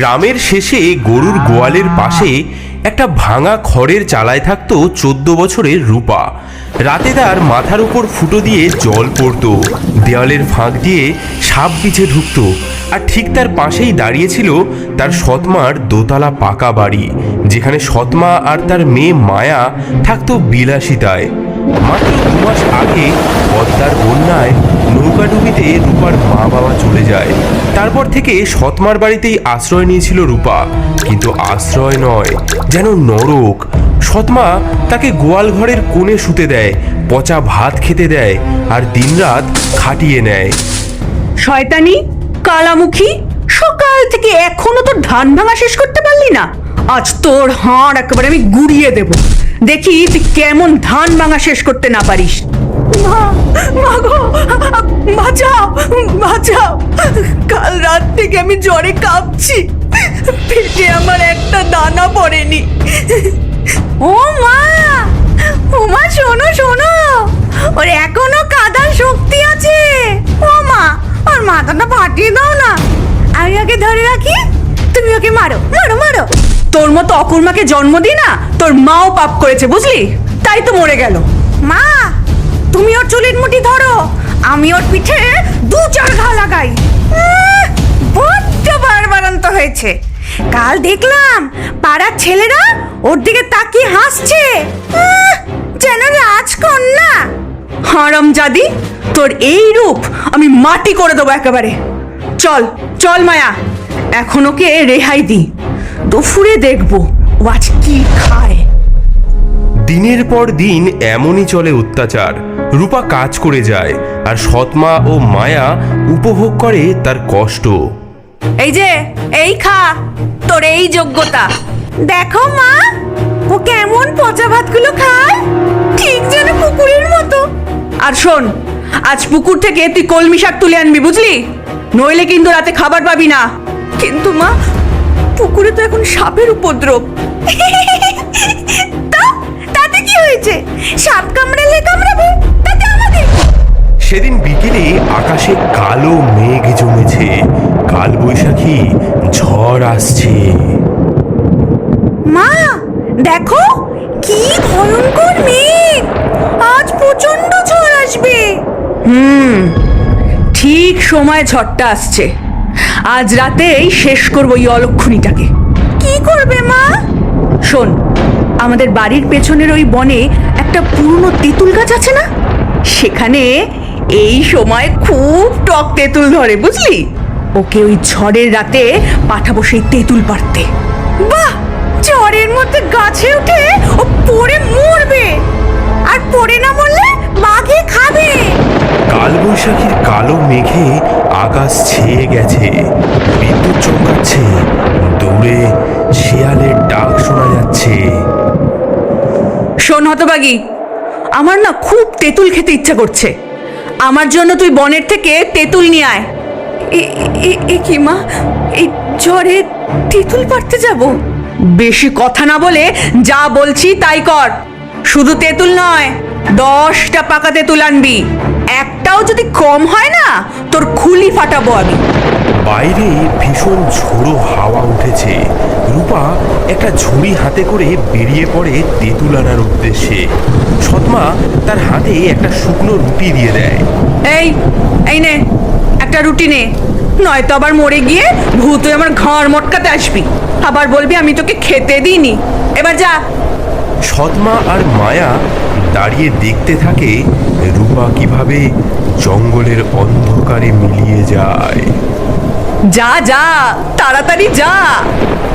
গ্রামের শেষে গরুর গোয়ালের পাশে একটা ভাঙা খড়ের চালায় থাকতো 14 বছরের রূপা। রাতে তার মাথার উপর ফুটো দিয়ে জল পড়তো, দেওয়ালের ফাঁক দিয়ে সাপ বিছে ঢুকতো, আর ঠিক তার পাশেই দাঁড়িয়েছিল তার সৎমার দোতলা পাকা বাড়ি, যেখানে সৎমা আর তার মেয়ে মায়া থাকতো বিলাসিতায়। মাত্র 2 মাস আগে পদ্মার বন্যায় নৌকাডুবিতে রূপার মা বাবা চলে যায়। তারপর থেকে সৎমার বাড়িতেই আশ্রয় নিয়েছিল রূপা, কিন্তু আশ্রয় নয়, যেন নরক। সৎমা তাকে গোয়াল ঘরের কোণে শুতে দেয়, পচা ভাত খেতে দেয়, আর দিনরাত খাটিয়ে নেয়। শয়তানি কালামুখী, সকাল থেকে এখনো তোর ধান ভাঙা শেষ করতে পারলি না? আজ তোর হাড় একেবারে আমি গুড়িয়ে দেব, দেখি তুই কেমন ধান ভাঙা শেষ করতে না পারিস। মা গো, বাঁচাও বাঁচাও, কাল রাত থেকে আমি জ্বরে কাঁপছি, পেটে আমার একটা দানা পড়েনি। ও মা, ও মা, শোনো শোনো, ওর এখনো কাদার শক্তি আছে। ও মা, ওর মাথাটা ফাটিয়ে দাও না, আমি ওকে ধরে রাখি, তুমি ওকে মারো মারো মারো। তোর মতো অকুর্মাকে জন্ম দি না, তোর মাও পাপ করেছে বুঝলি, তাই তো মরে গেল। মা, তুমি ওর চুলের মুঠি ধরো, আমি ওর পিঠে 2-4 ঘা লাগাই। বড্ড বাড়বাড়ন্ত হয়েছে। কাল দেখলাম পাড়ার ছেলেরা ওর দিকে তাকিয়ে হাসছে, যেন রাজকন্যা। হারামজাদি, তোর এই রূপ আমি মাটি করে দেবো একেবারে। চল চল মায়া, এখন ওকে রেহাই দি, দুপুরে দেখবো ও আজ কি খায়। দিনের পর দিন এমনই চলে অত্যাচার। রূপা কাজ করে যায়, আর সৎমা ও মায়া উপভোগ করে তার কষ্ট। এই যে, এই খা, তোর এই যোগ্যতা। দেখো মা, ও কেমন পচা ভাতগুলো খায়, ঠিক যেন পুকুরের মতো। আর শোন, আজ পুকুর থেকে তুই কলমি শাক তুলে আনবি বুঝলি, নইলে কিন্তু রাতে খাবার পাবি না। কিন্তু মা, পুকুরে তো এখন সাপের উপদ্রব। তাতে কি হয়েছে? সাপ কামড়ালে কামড়াবে, তাতে আমাদের। সেদিন বিকেলে আকাশে কালো মেঘ জমেছে, কাল বৈশাখী ঝড় আসছে। মা দেখো, কি ভয়ঙ্কর মেঘ, আজ প্রচন্ড ঝড় আসবে। ঠিক সময় ঝড়টা আসছে, আজ রাতেই শেষ করবো এই অলক্ষণীটাকে। কি করবে মা? শোন, আমাদের বাড়ির পেছনের ওই বনে একটা পুরনো তেঁতুল গাছ আছে না, সেখানে এই সময় খুব টক তেঁতুল ধরে বুঝলি। ওকে ওই ঝড়ের রাতে পাঠাবো সেই তেঁতুল পাড়তে। বাহ, ঝড়ের মধ্যে গাছে উঠে ও পড়ে মরবে, আর পড়ে না মরলে বাঘে খাবে। কাল বৈশাখীর কালো মেঘে আকাশ ছেয়ে গেছে, বিদ্যুৎ চমকাচ্ছে, দূরে শিয়ালের ডাক শোনা যাচ্ছে। শোন হতবাগী, আমার না খুব তেঁতুল খেতে ইচ্ছা করছে, আমার জন্য তুই বনের থেকে তেঁতুল নিয়ে আয়। এ কি মা, এই ঝড়ে তেঁতুল পাড়তে যাব? বেশি কথা না বলে যা বলছি তাই কর। শুধু তেঁতুল নয়, 10টা পাকা তেঁতুল আনবি, একটাও যদি কম হয় না তোর খুলি ফাটাবো আমি। বাইরে ভীষণ ঝোড়ো হাওয়া উঠেছে। রূপা একটা ঝুড়ি হাতে করে বেরিয়ে পড়ে তেঁতুল আনার উদ্দেশ্যে। সৎমা তার হাতে একটা শুকনো রুটি দিয়ে দেয়। এই এই নে, একটা রুটি নে, নয়তো আবার মরে গিয়ে ভূত হয়ে আমার ঘর মটকাতে আসবি, আবার বলবি আমি তোকে খেতে দিইনি। এবার যা। সৎমা আর মায়া দাঁড়িয়ে দেখতে থাকে রূপা কিভাবে জঙ্গলের অন্ধকারে মিলিয়ে যায়। যা যা, তাড়াতাড়ি যা,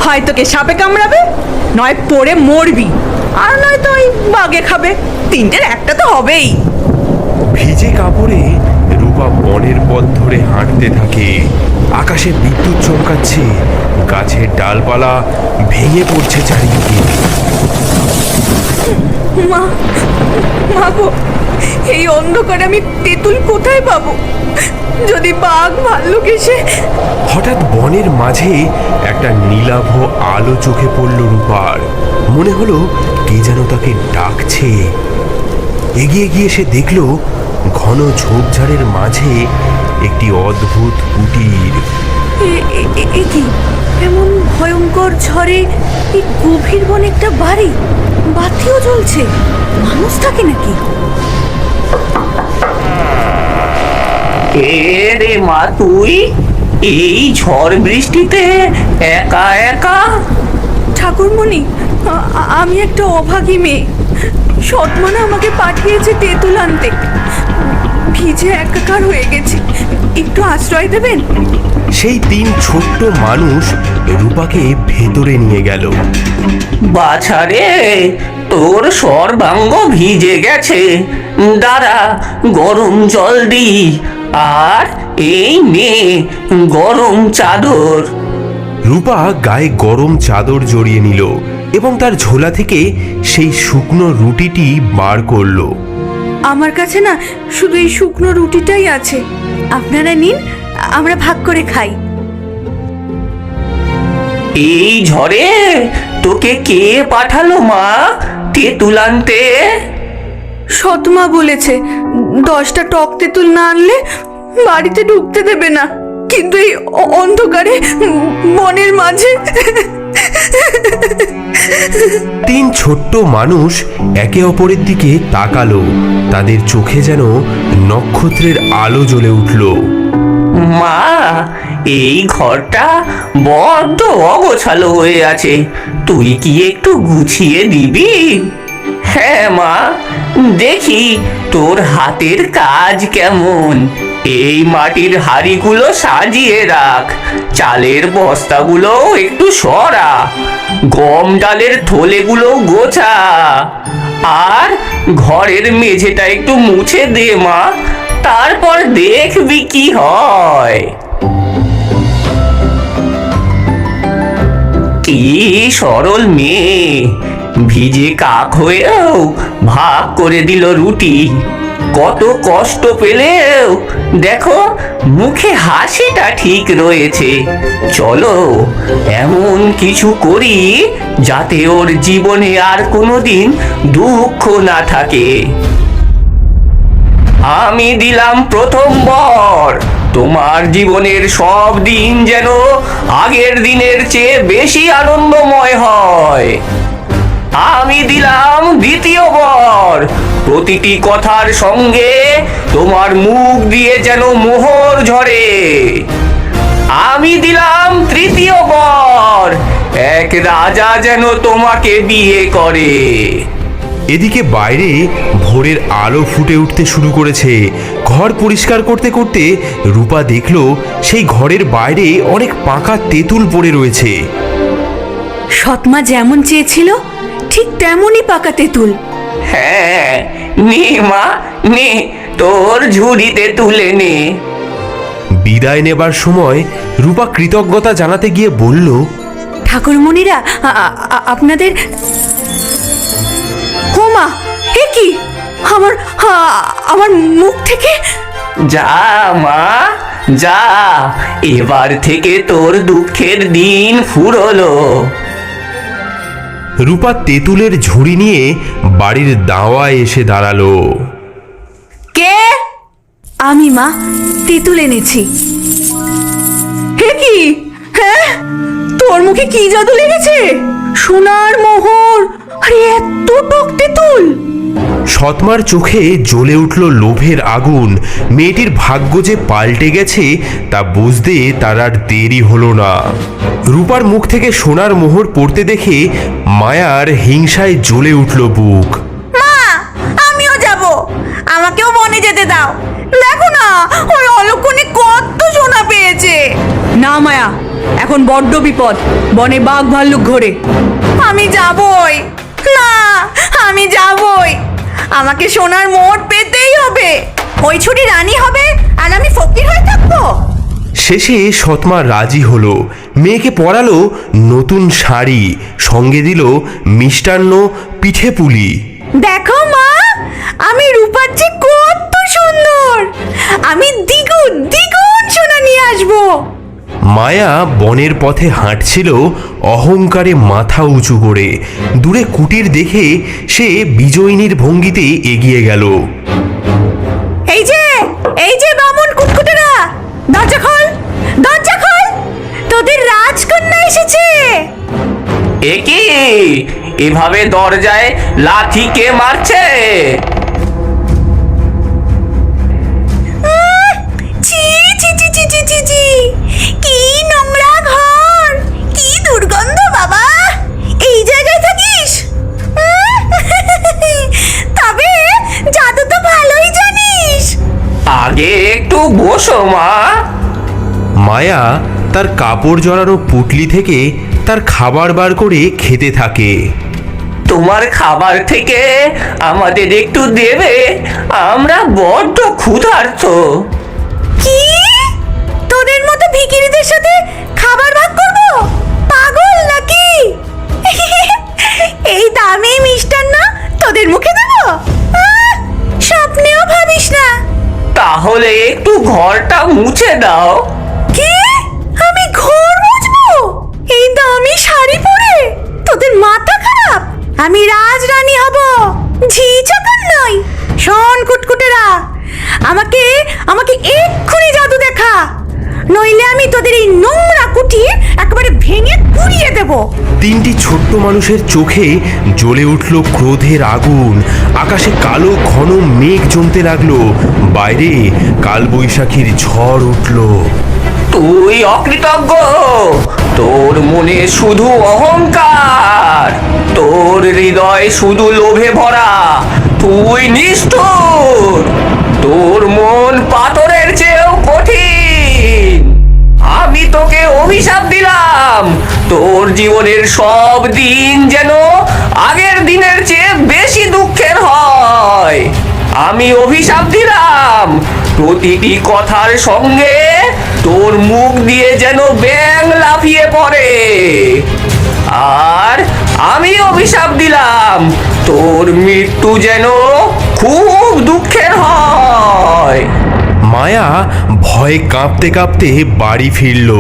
হয় তোকে সাপে কামড়াবে, নয় পড়ে মরবি, আর নয়তো ওই বাঘে খাবে, তিনটের একটা তো হবেই। ভিজে কাপড়ে রূপা বনের পথ ধরে হাঁটতে থাকে। আকাশে বিদ্যুৎ চমকাচ্ছে, গাছের ডালপালা ভেঙে পড়ছে চারিদিকে। মা, মা গো, এই অন্ধকারে আমি তেঁতুল কোথায় পাবো? যদি বাঘ ভাল্লুক এসে। হঠাৎ বনের মাঝে একটা নীলাভ আলো চোখে পড়ল রূপার। মনে হলো কে যেন তাকে ডাকছে। এগিয়ে গিয়ে সে দেখল ঘন ঝোপঝাড়ের মাঝে একটি অদ্ভুত কুটির। কি এমন ভয়ঙ্কর ঝড়ে এই গভীর বনে একটা বাড়ি, বাতিও জ্বলছে, মানুষ থাকে নাকি? কে রে মা তুই এই ঝড় বৃষ্টিতে একা একা? ঠাকুরমণি, আমি একটা অভাগী মেয়ে। সৎমানা আমাকে পাঠিয়েছে তেঁতুল আনতে। ভিজে একাকার হয়ে গেছি, একটু আশ্রয় দেবেন? সেই তিন ছোট্ট মানুষ রূপাকে ভেতরে নিয়ে গেল। বাছারে, তোর সর্বাঙ্গ ভিজে গেছে, দাঁড়া গরম জল দি, আর এই নে গরম চাদর। রূপা গায়ে গরম চাদর জড়িয়ে নিল এবং তার ঝোলা থেকে সেই শুকনো রুটিটি বার করলো। আমার কাছে না শুধু এই শুকনো রুটিটাই আছে, আপনারা নিন, আমরা ভাগ করে খাই। এই ঝড়ে তোকে কে পাঠালো মা তেঁতুল আনতে? সৎমা বলেছে 10টা টক তেঁতুল না আনলে বাড়িতে ঢুকতে দেবে না, কিন্তু এই অন্ধকারে বনের মাঝে। তিন ছোট্ট মানুষ একে অপরের দিকে তাকালো, তাদের চোখে যেন নক্ষত্রের আলো জ্বলে উঠল। মা, এই ঘরটা বড্ড অগোছালো হয়ে আছে, তুই কি একটু গুছিয়ে দিবি? হ্যাঁ মা, দেখি তোর হাতের কাজ কেমন। এই মাটির হাঁড়িগুলো সাজিয়ে রাখ, চালের বস্তাগুলো একটু সরা, গম ডালের থলেগুলো গোছা, আর ঘরের মেঝেটা একটু মুছে দে মা, তারপর দেখবি কি হয়। কি সরল মেয়ে, ভিজে কাক হয়েও ভাগ করে দিল রুটি। কত কষ্ট পেলেও দেখো মুখে হাসিটা ঠিক রয়েছে। চলো এমন কিছু করি যাতে ওর জীবনে আর কোনোদিন দুঃখ না থাকে। আমি দিলাম প্রথম বর, তোমার জীবনের সব দিন যেন আগের দিনের চেয়ে বেশি আনন্দময় হয়। আমি দিলাম দ্বিতীয় বর, প্রতিটি কথার সঙ্গে তোমার মুখ দিয়ে যেন মোহর ঝরে। আমি দিলাম তৃতীয় বর, এক রাজা যেন তোমাকে বিয়ে করে। এদিকে বাইরে ভোরের আলো ফুটে উঠতে শুরু করেছে। ঘর পরিষ্কার করতে করতে রূপা দেখল সেই ঘরের বাইরে অনেক পাকা তেঁতুল পড়ে রয়েছে। সৎমা যেমন চেয়েছিল ঠিক তেমনই পাকা তেঁতুল। হ্যাঁ, নে মা নে, তোর ঝুড়িতে তুলে নে। বিদায় নেবার সময় রূপা কৃতজ্ঞতা জানাতে গিয়ে বলল, ঠাকুরমণিরা, আপনাদের। হোমা, এ কি? আমার মুখ থেকে। যা মা যা, এবার থেকে তোর দুঃখের দিন ফুরলো। রূপা তেঁতুলের ঝুড়ি নিয়ে বাড়ির দাওয়ায় এসে দাঁড়ালো। কে? আমি মা, তেঁতুল এনেছি। হে কি? হ্যাঁ, তোর মুখে কি জাদু লেগেছে? সোনার মোহর, আরে এত টক তেঁতুল! সৎমার চোখে জ্বলে উঠল লোভের আগুন। মেয়েটির ভাগ্য যে পাল্টে গেছে তা বুঝতে তার আর দেরি হলো না। রূপার মুখ থেকে সোনার মোহর পড়তে দেখে মায়ার হিংসায় জ্বলে উঠল বুক। মা, আমিও যাব, আমাকেও বনে যেতে দাও। দেখো না, ওই অলক্ষণে কত সোনা পেয়েছে। না মায়া, এখন বড্ড বিপদ, বনে বাঘ ভাল্লুক ঘোরে। আমি যাবই না, আমি যাবই, আমাকে সোনার মোহর পেতেই হবে। ওই ছুটি রানী হবে আর আমি ফকির হয়ে থাকবো। শেষে সৎমা রাজি হলো। মেয়েকে পরালো নতুন শাড়ি, সঙ্গে দিল মিষ্টান্ন, পিঠে পুলি। দেখো মা, আমি রূপার চেয়ে কত সুন্দর, আমি দ্বিগুণ দ্বিগুণ সোনা নিয়ে আসবো। মায়া বনের পথে হাঁটছিল অহংকারে মাথা উঁচু করে। দূরে কুটির দেখে সে বিজয়িনীর ভঙ্গিতে এগিয়ে গেল। এই যে বামুন কুটকুটেরা, দরজা খোল, দরজা খোল, তোদের রাজকন্যা এসেছে। এ কি এভাবে দরজায় লাথি কে মারছে? ছি ছি ছি ছি ছি ছি ছি, কি নোংরা ঘর, কি দুর্গন্ধ বাবা। এই জায়গায় থাকিস? তবে জাদু তো ভালোই জানিস। আগে একটু বসো মা। মায়া তার কাপড় জড়ানো পুটলি থেকে তার খাবার বার করে খেতে থাকে। তোমার খাবার থেকে আমাদের একটু দেবে, আমরা বড্ড ক্ষুধার্ত। কি? তোদের মতো ভিখিরিদের সাথে খাবার ভাগ করব? পাগল নাকি? এই দামি মিষ্টান্ন তোদের মুখে দেব? স্বপ্নেও ভাবিস না। তাহলে একটু ঘরটা মুছে দাও। কি? আমি ঘর মুছবো এই দামি শাড়ি পরে? তোদের মাথা খারাপ? আমি রাজরানী হব, ঝি চাকর নই। শোন কুটকুটেরা, আমাকে আমাকে এক্ষুনি জাদু দেখা, নইলে আমি তোদের এই নোংরা কুঠির একেবারে ভেঙে গুড়িয়ে দেব। তিনটি ছোট্ট মানুষের চোখে জ্বলে উঠল ক্রোধের আগুন। আকাশে কালো ঘন মেঘ জমতে লাগলো। বাইরে কালবৈশাখীর ঝড় উঠল। তুই অকৃতজ্ঞ, তোর মনে শুধু অহংকার, তোর হৃদয় শুধু লোভে ভরা, তুই নিষ্ঠুর, তোর মন পাথরের চেয়েও কঠিন। আমি তোকে অভিশাপ দিলাম, তোর জীবনের সব দিন যেন আগের দিনের চেয়ে বেশি দুঃখের হয়। আমি অভিশাপ দিলাম, প্রতিটি কথার সঙ্গে তোর মুখ দিয়ে যেন ব্যাঙ লাফিয়ে পড়ে। আর আমি অভিশাপ দিলাম, তোর মৃত্যু যেন খুব দুঃখের হয়। মায়া ভয়ে কাঁপতে কাঁপতে বাড়ি ফিরল,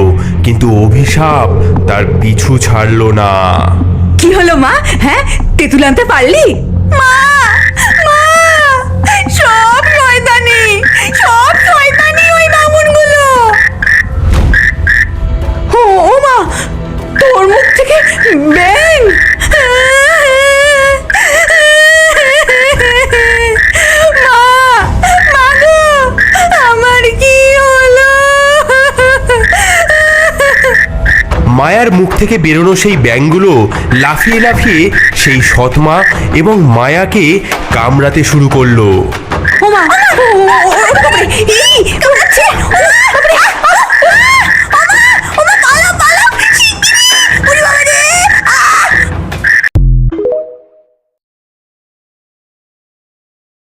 কিন্তু অভিশাপ তার পিছু ছাড়ল না। কি হলো মা? হ্যাঁ, তেঁতুল আনতে পারলি? মা, মা, সব শয়তানি, সব শয়তানি ওই বামুনগুলো। ও মা, তোর মুখ থেকে ব্যাঙ! মা, মা গো, আমার কি হলো? মায়ার মুখ থেকে বেরোনো সেই ব্যাঙগুলো লাফিয়ে লাফিয়ে সেই সৎমা এবং মায়াকে কামড়াতে শুরু করলো। ও মা, ও বাবারে, এই কামড়াচ্ছে! ও বাবারে,